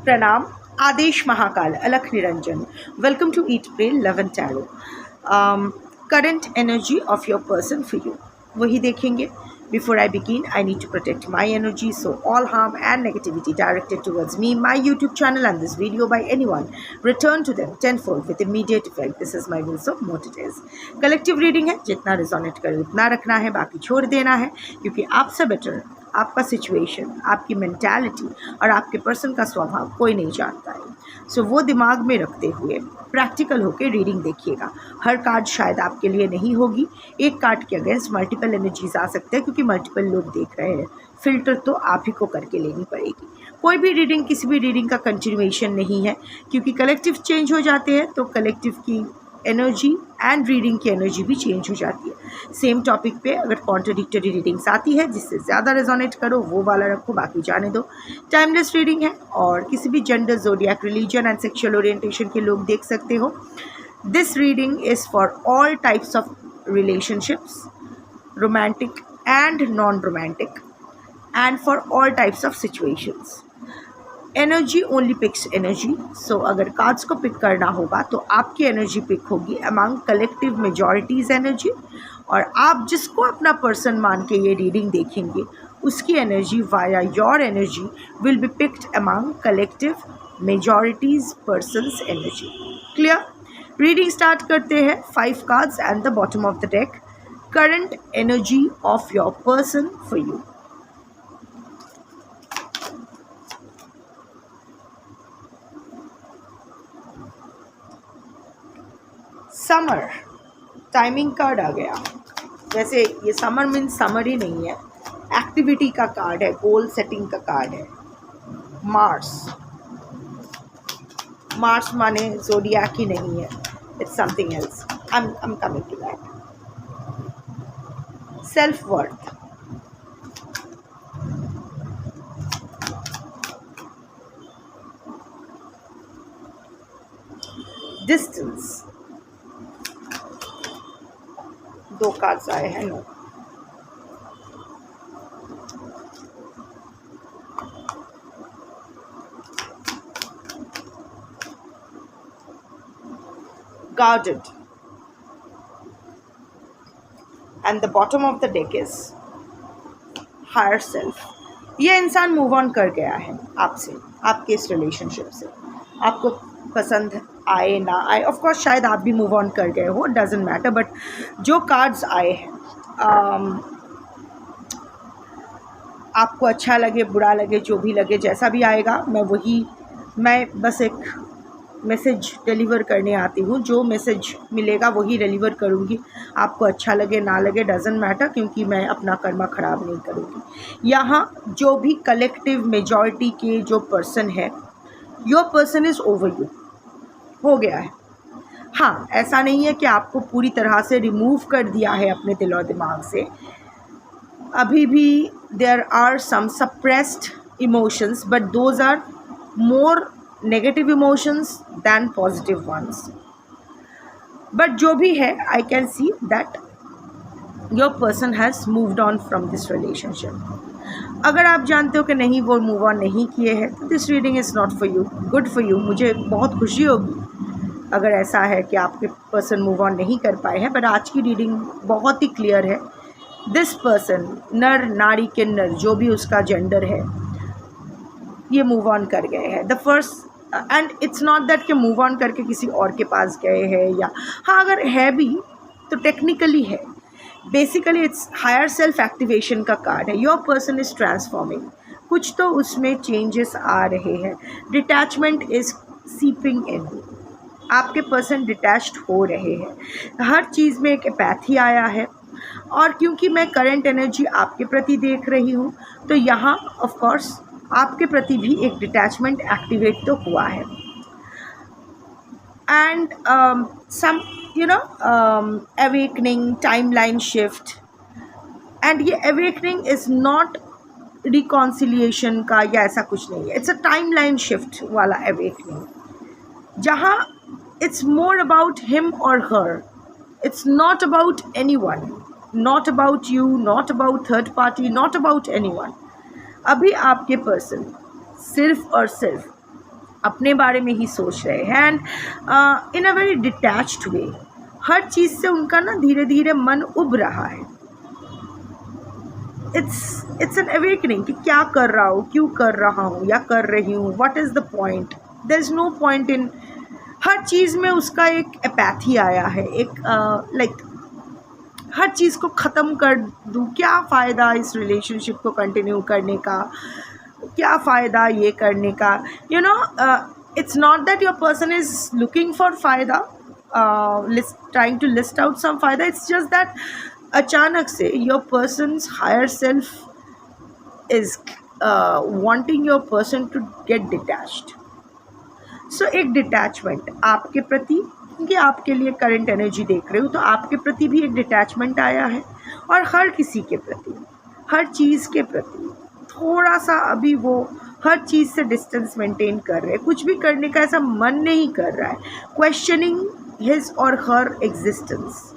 प्रणाम, आदेश महाकाल, अलख Niranjan. Welcome to Eat, Pray, Love and Tarot. Current energy of your person for you. वही देखेंगे. Before I begin, I need to protect my energy, so all harm and negativity directed towards me, my YouTube channel and this video by anyone, return to them tenfold with immediate effect. This is my will, so what it is. Collective reading है, जितना resonate करे उतना रखना है, बाकी छोड़ देना है, क्योंकि आपसे बेटर आपका सिचुएशन, आपकी मेंटालिटी और आपके पर्सन का स्वभाव कोई नहीं जानता है. सो वो दिमाग में रखते हुए प्रैक्टिकल होकर रीडिंग देखिएगा. हर कार्ड शायद आपके लिए नहीं होगी. एक कार्ड के अगेंस्ट मल्टीपल एनर्जीज आ सकते हैं, क्योंकि मल्टीपल लोग देख रहे हैं. फिल्टर तो आप ही को करके लेनी पड़ेगी. कोई भी रीडिंग किसी भी रीडिंग का कंटिन्यूएशन नहीं है, क्योंकि कलेक्टिव चेंज हो जाते हैं तो कलेक्टिव की एनर्जी एंड रीडिंग की एनर्जी भी चेंज हो जाती है. सेम टॉपिक पे अगर कॉन्ट्रडिक्टरी रीडिंग्स आती है, जिससे ज़्यादा रेजोनेट करो वो वाला रखो, बाकी जाने दो. टाइमलेस रीडिंग है और किसी भी gender, zodiac, religion and sexual orientation के लोग देख सकते हो. This reading is for all types of relationships, romantic and non romantic, and for all types of situations. Energy only picks energy. So अगर कार्ड्स को पिक करना होगा तो आपकी एनर्जी पिक होगी अमंग कलेक्टिव मेजॉरिटीज़ एनर्जी, और आप जिसको अपना पर्सन मान के ये रीडिंग देखेंगे उसकी energy via your energy will be picked among collective majority's person's energy. Clear? Reading start करते हैं. 5 cards and the bottom of the deck. Current energy of your person for you. Summer timing card आ गया. वैसे ये summer means summer ही नहीं है, activity का card है, गोल सेटिंग का कार्ड है. मार्स माने ज़ोडिएक ही नहीं है, it's something else. I am coming to that. Self worth, distance. 2 cards आए हैं. No. Guarded. And the bottom of the deck is higher self. ये इंसान मूव ऑन कर गया है आपसे, आपके इस रिलेशनशिप से. आपको पसंद आए ना आए, ऑफ कोर्स शायद आप भी मूव ऑन कर गए हो, डजेंट मैटर. बट जो कार्ड्स आए हैं, आपको अच्छा लगे बुरा लगे जो भी लगे, जैसा भी आएगा, मैं बस एक मैसेज डिलीवर करने आती हूँ. जो मैसेज मिलेगा वही डिलीवर करूँगी. आपको अच्छा लगे ना लगे डजेंट मैटर, क्योंकि मैं अपना कर्मा ख़राब नहीं करूँगी. यहाँ जो भी कलेक्टिव मेजॉरिटी के जो पर्सन है, your person is over you, हो गया है. हाँ, ऐसा नहीं है कि आपको पूरी तरह से रिमूव कर दिया है अपने दिल और दिमाग से. अभी भी there are some suppressed emotions, but those are more negative emotions than positive ones. But जो भी है, I can see that your person has moved on from this relationship. अगर आप जानते हो कि नहीं, वो मूव ऑन नहीं किए हैं, तो this reading is not for you. Good for you. मुझे बहुत खुशी होगी अगर ऐसा है कि आपके पर्सन मूव ऑन नहीं कर पाए हैं. बट आज की रीडिंग बहुत ही क्लियर है. दिस पर्सन, नर नारी किन्नर, जो भी उसका जेंडर है, ये मूव ऑन कर गए हैं. The first, and it's not that कि मूव ऑन करके किसी और के पास गए हैं, या हाँ अगर है भी तो टेक्निकली है. Basically it's higher self activation का कार्ड है. Your person is transforming. कुछ तो उसमें चेंजेस आ रहे हैं. Detachment is seeping in. आपके पर्सन डिटैच्ड हो रहे हैं. हर चीज़ में एक एपैथी आया है. और क्योंकि मैं करंट एनर्जी आपके प्रति देख रही हूँ, तो यहाँ ऑफ कोर्स आपके प्रति भी एक डिटैचमेंट एक्टिवेट तो हुआ है. And some awakening, timeline shift. And ये awakening इज़ नॉट रिकॉन्सिलिएशन का या ऐसा कुछ नहीं है. इट्स अ टाइमलाइन शिफ्ट वाला awakening, जहाँ it's more about him or her. It's not about anyone, not about you, not about third party, not about anyone. अभी आपके पर्सन सिर्फ और सिर्फ अपने बारे में ही सोच रहे हैं and in a very detached way. हर चीज़ से उनका ना धीरे धीरे मन उब रहा है। इट्स एन अवेकनिंग कि क्या कर रहा हूँ, क्यों कर रहा हूँ या कर रही हूँ, what is the point, there is no point in. हर चीज़ में उसका एक एपैथी आया है, एक लाइक हर चीज़ को ख़त्म कर दूँ, क्या फ़ायदा इस रिलेशनशिप को कंटिन्यू करने का, क्या फ़ायदा ये करने का। You know, it's not that your person is looking for फ़ायदा, trying to list out some फ़ायदा, इट्स जस्ट दैट अचानक से your person's higher self is wanting your person to get detached. So एक डिटैचमेंट आपके प्रति, क्योंकि आपके लिए करंट एनर्जी देख रहे हो तो आपके प्रति भी एक डिटैचमेंट आया है, और हर किसी के प्रति, हर चीज़ के प्रति थोड़ा सा अभी वो हर चीज़ से डिस्टेंस मेंटेन कर रहे हैं, कुछ भी करने का ऐसा मन नहीं कर रहा है, क्वेश्चनिंग हिज और हर एग्जिस्टेंस।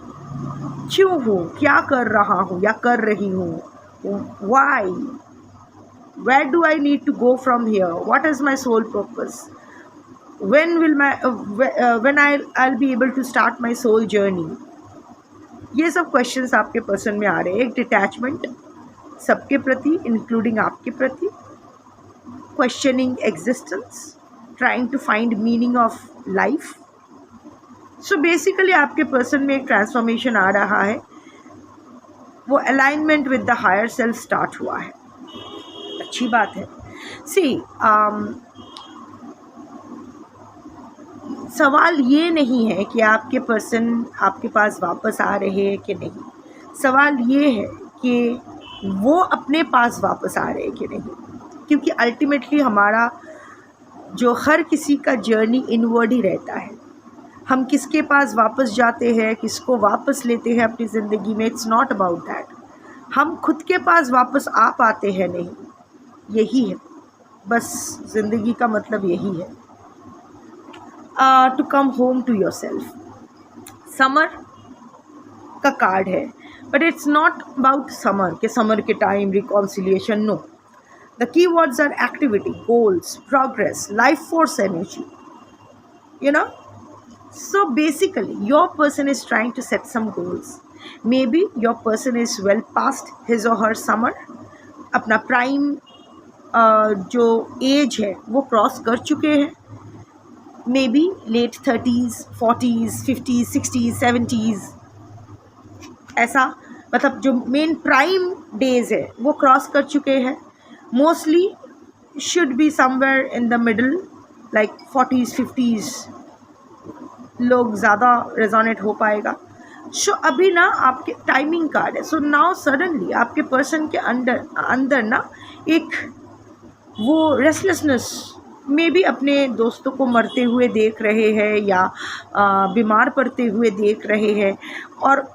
क्यों हूँ, क्या कर रहा हूँ या कर रही हूँ, why, where do I need to go from here, what is my soul purpose, when will my when I'll be able to start my soul journey। ये सब क्वेश्चंस आपके पर्सन में आ रहे हैं। एक डिटैचमेंट सबके प्रति, इंक्लूडिंग आपके प्रति, questioning existence, trying to find meaning of life. So basically आपके पर्सन में एक ट्रांसफॉर्मेशन आ रहा है, वो alignment with the higher self start हुआ है, अच्छी बात है। सी सवाल ये नहीं है कि आपके पर्सन आपके पास वापस आ रहे हैं कि नहीं, सवाल ये है कि वो अपने पास वापस आ रहे हैं कि नहीं, क्योंकि अल्टीमेटली हमारा जो हर किसी का जर्नी इनवर्ड ही रहता है। हम किसके पास वापस जाते हैं, किसको वापस लेते हैं अपनी ज़िंदगी में, इट्स नॉट अबाउट दैट। हम खुद के पास वापस आ पाते हैं नहीं, यही है बस ज़िंदगी का मतलब, यही है। To come home to your self. Summer का कार्ड है, but it's not about summer के समर के time reconciliation, no. The key words are activity, goals, progress, life force energy, you know। So basically your person is trying to set some goals, maybe your person is well past his or her summer, अपना prime जो as है वो cross कर चुके हैं, may be late 30s, 40s, 50s, 60s, 70s, ऐसा, मतलब जो मेन प्राइम डेज है वो क्रॉस कर चुके हैं। Mostly should be somewhere in the middle, like 40s, 50s लोग ज़्यादा रेजोनेट हो पाएगा। सो अभी ना आपके टाइमिंग कार्ड है। सो नाउ सडनली आपके पर्सन के अंदर ना एक वो रेस्टलेसनेस, मे बी अपने दोस्तों को मरते हुए देख रहे हैं या बीमार पड़ते हुए देख रहे हैं, और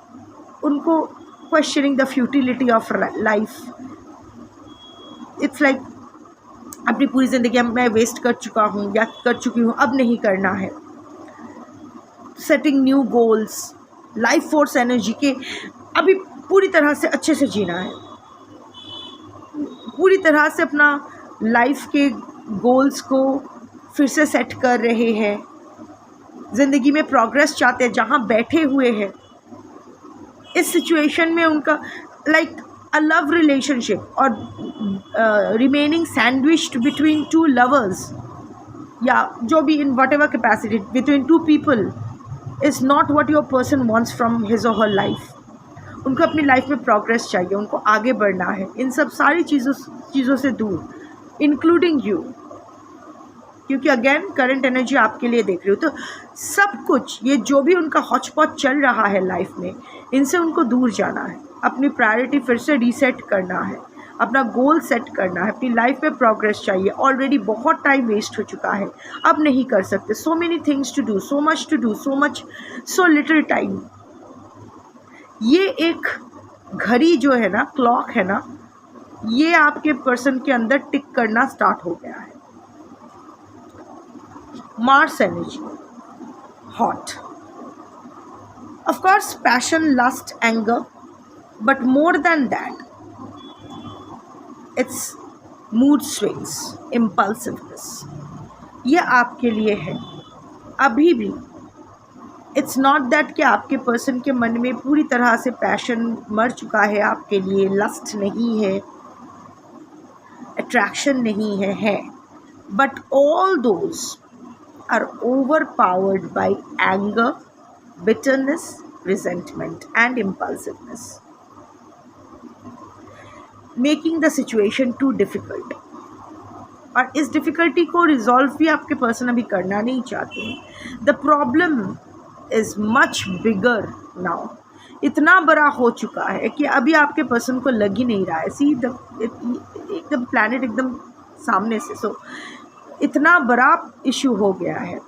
उनको questioning the futility of life. It's like अपनी पूरी ज़िंदगी मैं वेस्ट कर चुका हूँ या कर चुकी हूँ, अब नहीं करना है। Setting new goals, life force energy के अभी पूरी तरह से अच्छे से जीना है, पूरी तरह से अपना लाइफ के गोल्स को फिर से सेट कर रहे हैं, ज़िंदगी में प्रोग्रेस चाहते हैं। जहाँ बैठे हुए हैं इस सिचुएशन में उनका लाइक अ लव रिलेशनशिप और remaining sandwiched between two lovers, या जो भी in what ever capacity between two people is not what your person wants from his और हर लाइफ। उनको अपनी लाइफ में प्रोग्रेस चाहिए, उनको आगे बढ़ना है इन सब सारी चीज़ों से दूर, इंक्लूडिंग यू, क्योंकि अगेन करंट एनर्जी आपके लिए देख रही हो। तो सब कुछ ये जो भी उनका हॉचपॉच चल रहा है लाइफ में, इनसे उनको दूर जाना है, अपनी प्रायोरिटी फिर से रीसेट करना है, अपना गोल सेट करना है, अपनी लाइफ में प्रोग्रेस चाहिए। ऑलरेडी बहुत टाइम वेस्ट हो चुका है, अब नहीं कर सकते। So many things to do, so much to do, so little time. ये एक घड़ी जो है ना, क्लॉक है ना, ये आपके पर्सन के अंदर टिक करना स्टार्ट हो गया है। Mars energy, hot, of course passion, lust, anger, but more than that it's mood swings, impulsiveness, ये आपके लिए है अभी भी। इट्स नॉट दैट कि आपके पर्सन के मन में पूरी तरह से पैशन मर चुका है आपके लिए, लस्ट नहीं है, अट्रैक्शन नहीं है, but all those are over powered by anger, bitterness, resentment and impulsiveness, making the situation too difficult. और इस डिफ़िकल्टी को रिजॉल्व भी आपके पर्सन अभी करना नहीं चाहते हैं। The problem is much bigger now, इतना बड़ा हो चुका है कि अभी आपके पर्सन को लग ही नहीं रहा है। सी एकदम प्लैनेट एकदम सामने से, सो इतना बड़ा इशू हो गया है।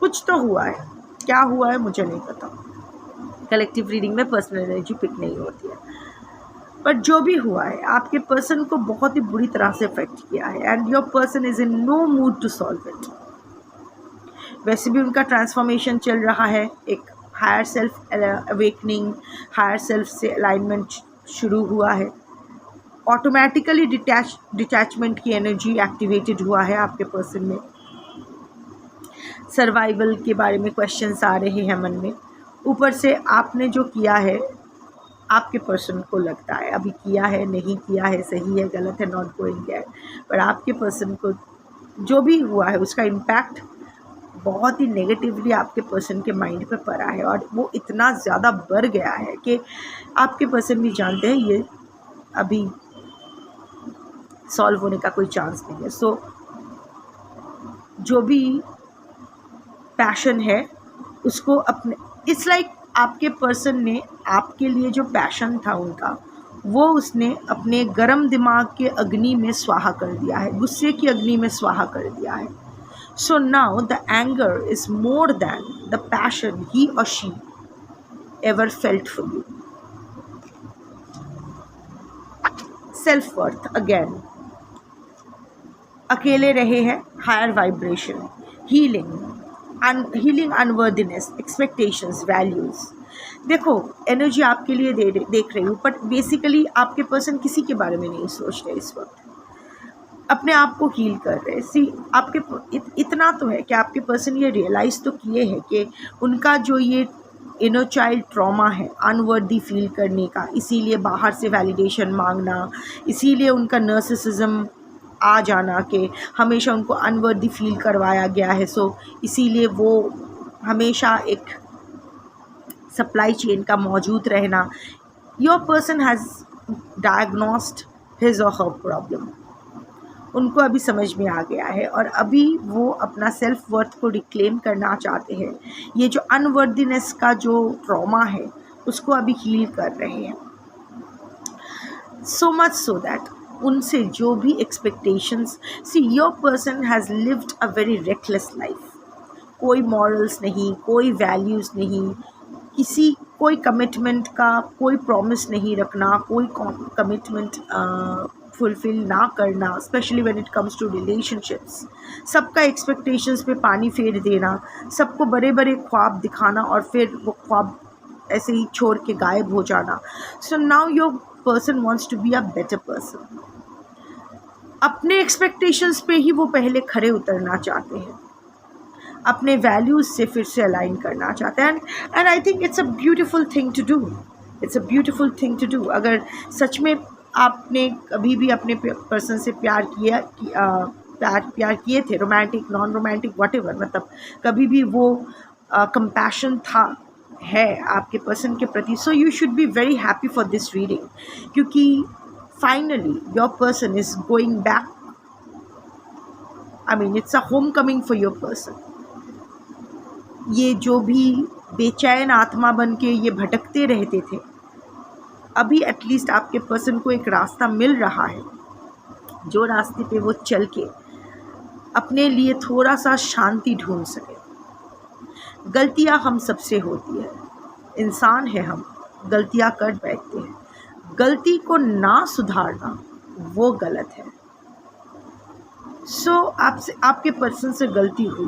कुछ तो हुआ है, क्या हुआ है मुझे नहीं पता, कलेक्टिव रीडिंग में पर्सनल एनर्जी पिक नहीं होती है, बट जो भी हुआ है आपके पर्सन को बहुत ही बुरी तरह से अफेक्ट किया है and your person is in no mood to solve it. वैसे भी उनका ट्रांसफॉर्मेशन चल रहा है, एक higher self awakening, higher self से अलाइनमेंट शुरू हुआ है, ऑटोमेटिकली डिटैचमेंट की एनर्जी एक्टिवेटेड हुआ है आपके पर्सन में। सर्वाइवल के बारे में क्वेश्चंस आ रहे हैं मन में, ऊपर से आपने जो किया है आपके पर्सन को लगता है, अभी किया है नहीं किया है, सही है गलत है, नॉट गोइंग देयर, पर आपके पर्सन को जो भी हुआ है उसका इम्पैक्ट बहुत ही नेगेटिवली आपके पर्सन के माइंड पे पड़ा है और वो इतना ज़्यादा बढ़ गया है कि आपके पर्सन भी जानते हैं ये अभी सॉल्व होने का कोई चांस नहीं है। सो जो भी पैशन है उसको अपने, इट्स लाइक आपके पर्सन ने आपके लिए जो पैशन था उनका, वो उसने अपने गर्म दिमाग के अग्नि में स्वाहा कर दिया है, गुस्से की अग्नि में स्वाहा कर दिया है। So now the anger is more than the passion he or she ever felt for you. Self worth again, अकेले रहे हैं, higher vibration, healing unworthiness, expectations, values. देखो एनर्जी आपके लिए देख रही हूँ, बट बेसिकली आपके पर्सन किसी के बारे में नहीं सोच रहे इस वक्त, अपने आप को हील कर रहे। सी आपके इतना तो है कि आपके पर्सन ये रियलाइज़ तो किए हैं कि उनका जो ये इनर चाइल्ड ट्रॉमा है अनवर्दी फील करने का, इसीलिए बाहर से वैलिडेशन मांगना, इसीलिए उनका नर्सिसिज्म आ जाना कि हमेशा उनको अनवर्दी फील करवाया गया है। सो इसीलिए वो हमेशा एक सप्लाई चेन का मौजूद रहना। Your person has diagnosed his और हर प्रॉब्लम, उनको अभी समझ में आ गया है और अभी वो अपना सेल्फ वर्थ को रिक्लेम करना चाहते हैं। ये जो अनवर्दीनेस का जो ट्रॉमा है उसको अभी हील कर रहे हैं, सो मच सो दैट उनसे जो भी expectations, see your person has lived a very reckless life, कोई मॉरल्स नहीं, कोई वैल्यूज़ नहीं, कोई कमिटमेंट का कोई प्रॉमिस नहीं रखना, कोई कमिटमेंट फुलफिल ना करना, specially when it comes to relationships. सबका एक्सपेक्टेशंस पे पानी फेर देना, सबको बड़े बड़े ख्वाब दिखाना और फिर वो ख्वाब ऐसे ही छोड़ के गायब हो जाना। So now your person wants to be a better person. अपने एक्सपेक्टेशंस पे ही वो पहले खरे उतरना चाहते हैं, अपने वैल्यूज़ से फिर से अलाइन करना चाहते हैं and I think it's a beautiful thing to do, it's a beautiful thing to do. अगर सच में आपने कभी भी अपने पर्सन से प्यार किए थे, रोमांटिक नॉन रोमांटिक व्हाटएवर, मतलब कभी भी वो कंपैशन था है आपके पर्सन के प्रति, so you should be very happy for this reading, क्योंकि finally your person is going back. I mean it's a homecoming for your person. ये जो भी बेचैन आत्मा बन के ये भटकते रहते थे, अभी एटलीस्ट आपके पर्सन को एक रास्ता मिल रहा है, जो रास्ते पे वो चल के अपने लिए थोड़ा सा शांति ढूंढ सके। गलतियां हम सबसे होती है, इंसान है हम, गलतियां कर बैठते हैं, गलती को ना सुधारना वो गलत है। सो आपसे आपके पर्सन से गलती हुई,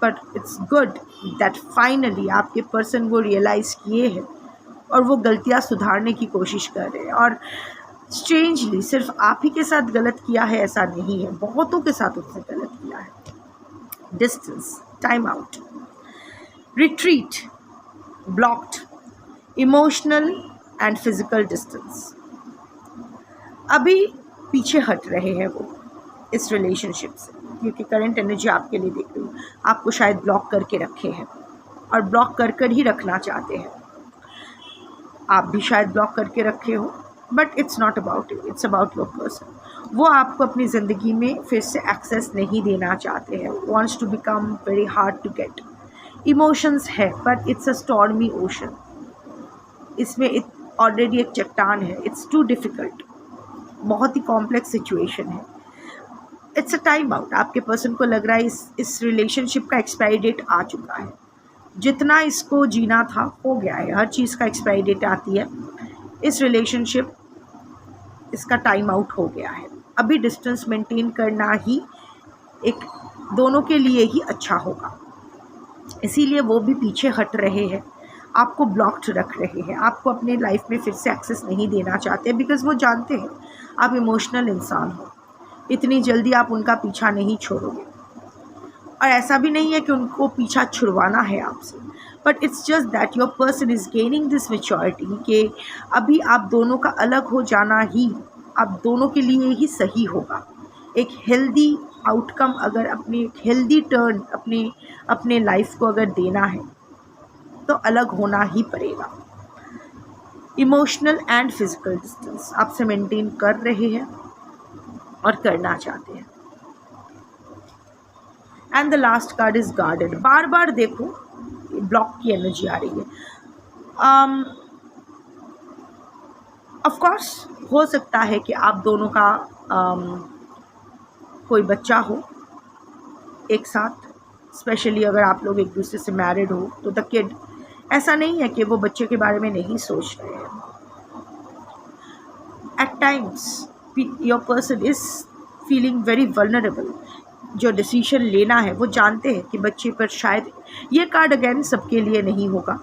but it's good that finally आपके पर्सन वो रियलाइज़ किए हैं और वो गलतियाँ सुधारने की कोशिश कर रहे हैं। और स्ट्रेंजली सिर्फ आप ही के साथ गलत किया है ऐसा नहीं है, बहुतों के साथ उसने गलत किया है। distance, time out, retreat, blocked, emotional and physical distance. अभी पीछे हट रहे हैं वो इस रिलेशनशिप से, क्योंकि करंट एनर्जी आपके लिए देख रही हूँ, आपको शायद ब्लॉक करके रखे हैं और ब्लॉक कर ही रखना चाहते हैं। आप भी शायद ब्लॉक करके रखे हो, but it's not about you, it's about your person. वो आपको अपनी ज़िंदगी में फिर से एक्सेस नहीं देना चाहते हैं, wants to become very hard to get. Emotions है पर इट्स अ स्टॉर्मी ओशन, इसमें ऑलरेडी एक चट्टान है, इट्स टू डिफ़िकल्ट, बहुत ही कॉम्प्लेक्स सिचुएशन है। It's a time out. आपके पर्सन को लग रहा है इस रिलेशनशिप का एक्सपायरी डेट आ चुका है, जितना इसको जीना था हो गया है, हर चीज़ का एक्सपायरी डेट आती है। इस रिलेशनशिप इसका टाइम आउट हो गया है। अभी डिस्टेंस मेंटेन करना ही एक दोनों के लिए ही अच्छा होगा, इसीलिए वो भी पीछे हट रहे हैं, आपको ब्लॉक्ड रख रहे हैं, आपको अपने लाइफ में फिर से एक्सेस नहीं देना चाहते, बिकॉज़ वो जानते हैं आप इमोशनल इंसान हो, इतनी जल्दी आप उनका पीछा नहीं छोड़ोगे। और ऐसा भी नहीं है कि उनको पीछा छुड़वाना है आपसे, but it's just that your person is gaining this maturity कि अभी आप दोनों का अलग हो जाना ही आप दोनों के लिए ही सही होगा। एक हेल्दी आउटकम, अगर अपनी एक हेल्दी टर्न अपने लाइफ को अगर देना है तो अलग होना ही पड़ेगा। इमोशनल एंड फिजिकल डिस्टेंस आपसे मेंटेन कर रहे हैं और करना चाहते हैं। And the last card is guarded. बार बार देखो ब्लॉक की एनर्जी आ रही है। ऑफ कोर्स हो सकता है कि आप दोनों का कोई बच्चा हो एक साथ, स्पेशली अगर आप लोग एक दूसरे से मैरिड हो तो द किड, ऐसा नहीं है कि वो बच्चे के बारे में नहीं सोच रहे हैं। At times your person is feeling very vulnerable. जो डिसीजन लेना है वो जानते हैं कि बच्चे पर शायद, ये कार्ड अगेन सबके लिए नहीं होगा,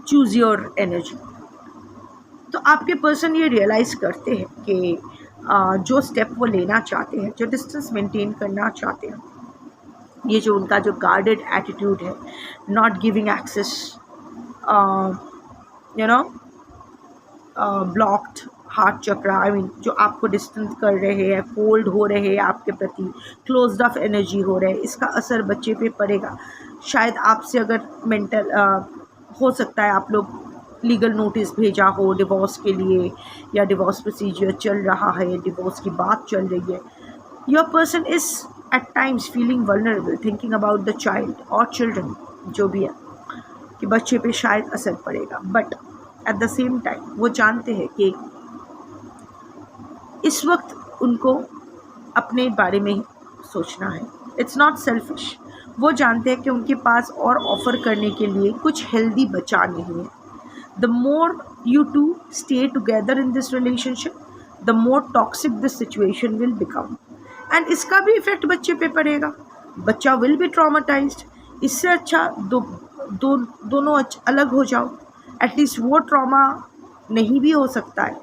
चूज़ योर एनर्जी। तो आपके पर्सन ये रियलाइज़ करते हैं कि जो स्टेप वो लेना चाहते हैं, जो डिस्टेंस मेंटेन करना चाहते हैं, ये जो उनका जो गार्डेड एटीट्यूड है, not giving access, blocked heart chakra, I mean जो आपको डिस्टेंस कर रहे हैं, कोल्ड हो रहे हैं आपके प्रति, क्लोज्ड ऑफ एनर्जी हो रहे हैं, इसका असर बच्चे पे पड़ेगा। शायद आपसे अगर मेंटल हो सकता है आप लोग लीगल नोटिस भेजा हो डिवोर्स के लिए, या डिवोर्स प्रोसीजर चल रहा है, डिवोर्स की बात चल रही है। Your person is at times feeling vulnerable, thinking about the child और चिल्ड्रन, जो भी है कि बच्चे पे शायद असर पड़ेगा, but at the same time वो जानते हैं कि इस वक्त उनको अपने बारे में ही सोचना है। It's not selfish. वो जानते हैं कि उनके पास और ऑफ़र करने के लिए कुछ हेल्दी बचा नहीं है। The more you two stay together in this relationship, the more toxic this situation will become. And इसका भी इफ़ेक्ट बच्चे पे पड़ेगा, बच्चा will be traumatized। इससे अच्छा दोनों अलग हो जाओ। एटलीस्ट वो ट्रॉमा नहीं भी हो सकता है,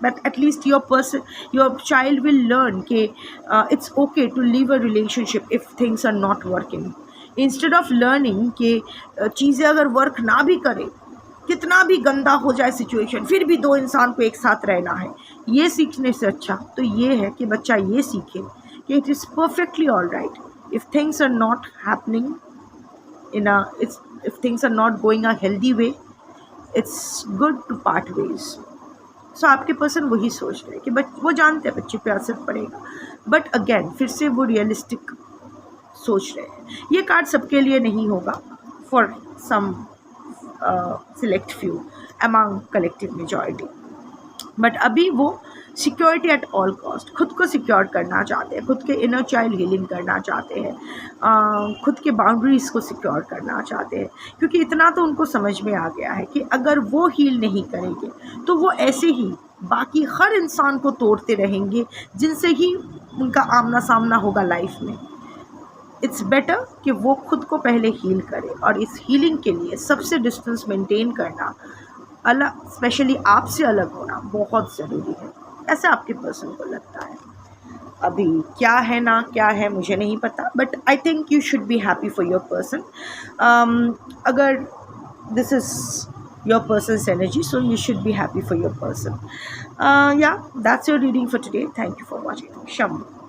but at least your child will learn कि it's okay to leave a relationship if things are not working, instead of learning कि चीज़ें अगर वर्क ना भी करें, कितना भी गंदा हो जाए सिचुएशन, फिर भी दो इंसान को एक साथ रहना है। ये सीखने से अच्छा तो ये है कि बच्चा ये सीखे कि it is perfectly all right if things are not happening if things are not going a healthy way, it's good to part ways. So आपके पर्सन वही सोच रहे हैं कि वो जानते हैं बच्चे पे असर पड़ेगा, बट अगेन फिर से वो रियलिस्टिक सोच रहे हैं। ये कार्ड सबके लिए नहीं होगा, for some select few among collective majority, but अभी वो सिक्योरिटी एट ऑल कॉस्ट, खुद को सिक्योर करना चाहते हैं, खुद के इनर चाइल्ड हीलिंग करना चाहते हैं, खुद के बाउंड्रीज़ को सिक्योर करना चाहते हैं, क्योंकि इतना तो उनको समझ में आ गया है कि अगर वो हील नहीं करेंगे तो वो ऐसे ही बाकी हर इंसान को तोड़ते रहेंगे जिनसे ही उनका आमना सामना होगा लाइफ में। इट्स बेटर कि वो खुद को पहले हील करे, और इस हीलिंग के लिए सबसे डिस्टेंस मेंटेन करना, अलग स्पेशली आपसे अलग होना बहुत ज़रूरी है, ऐसा आपके पर्सन को लगता है। अभी क्या है ना क्या है मुझे नहीं पता, but I think you should be happy for your person. अगर this is your person's energy, so you should be happy for your person. Yeah, that's your reading for today. Thank you for watching. Shambhu.